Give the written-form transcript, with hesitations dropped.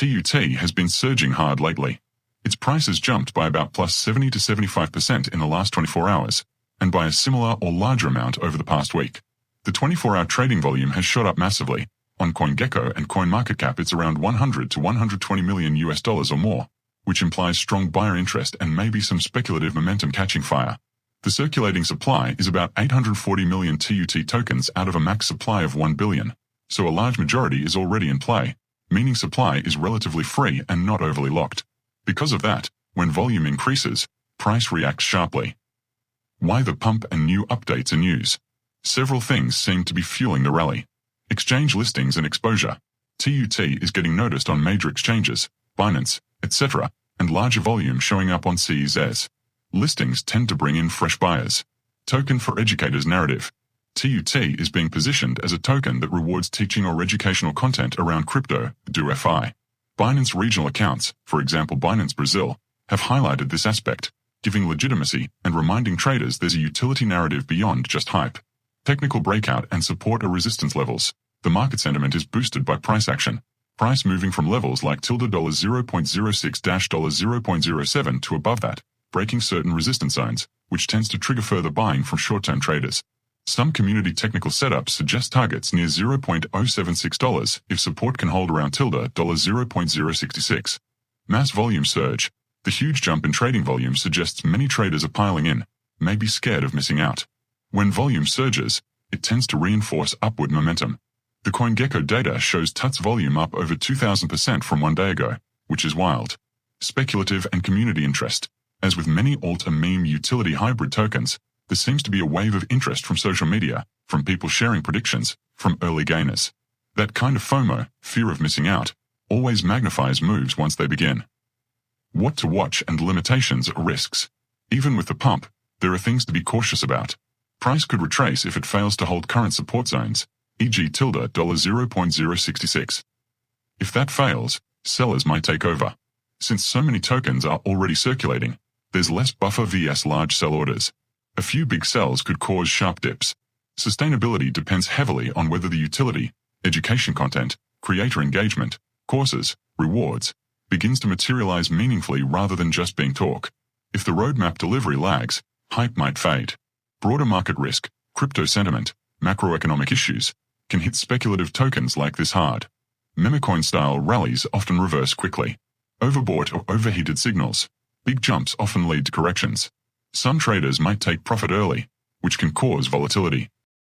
TUT has been surging hard lately. Its price has jumped by about plus 70 to 75% in the last 24 hours, and by a similar or larger amount over the past week. The 24-hour trading volume has shot up massively. On CoinGecko and CoinMarketCap it's around 100 to 120 million US dollars or more, which implies strong buyer interest and maybe some speculative momentum catching fire. The circulating supply is about 840 million TUT tokens out of a max supply of 1 billion, so a large majority is already in play, meaning supply is relatively free and not overly locked. Because of that, when volume increases, price reacts sharply. Why the pump and new updates and news? Several things seem to be fueling the rally. Exchange listings and exposure. TUT is getting noticed on major exchanges, Binance, etc., and larger volume showing up on CZs. Listings tend to bring in fresh buyers. Token for educators narrative. TUT is being positioned as a token that rewards teaching or educational content around crypto, DoFi. Binance regional accounts, for example Binance Brazil, have highlighted this aspect, giving legitimacy and reminding traders there's a utility narrative beyond just hype. Technical breakout and support or resistance levels. The market sentiment is boosted by price action. Price moving from levels like $0.06-$0.07 to above that, breaking certain resistance zones, which tends to trigger further buying from short-term traders. Some community technical setups suggest targets near $0.076 if support can hold around $0.066. Mass volume surge. The huge jump in trading volume suggests many traders are piling in, maybe scared of missing out. When volume surges, it tends to reinforce upward momentum. The CoinGecko data shows TUT's volume up over 2,000% from 1 day ago, which is wild. Speculative and community interest. As with many alt and meme utility hybrid tokens, there seems to be a wave of interest from social media, from people sharing predictions, from early gainers. That kind of FOMO, fear of missing out, always magnifies moves once they begin. What to watch and limitations or risks. Even with the pump, there are things to be cautious about. Price could retrace if it fails to hold current support zones, e.g. $0.066. If that fails, sellers might take over. Since so many tokens are already circulating, there's less buffer vs large sell orders. A few big sells could cause sharp dips. Sustainability depends heavily on whether the utility, education content, creator engagement, courses, rewards, begins to materialize meaningfully rather than just being talk. If the roadmap delivery lags, hype might fade. Broader market risk, crypto sentiment, macroeconomic issues, can hit speculative tokens like this hard. Memecoin-style rallies often reverse quickly. Overbought or overheated signals. Big jumps often lead to corrections. Some traders might take profit early, which can cause volatility.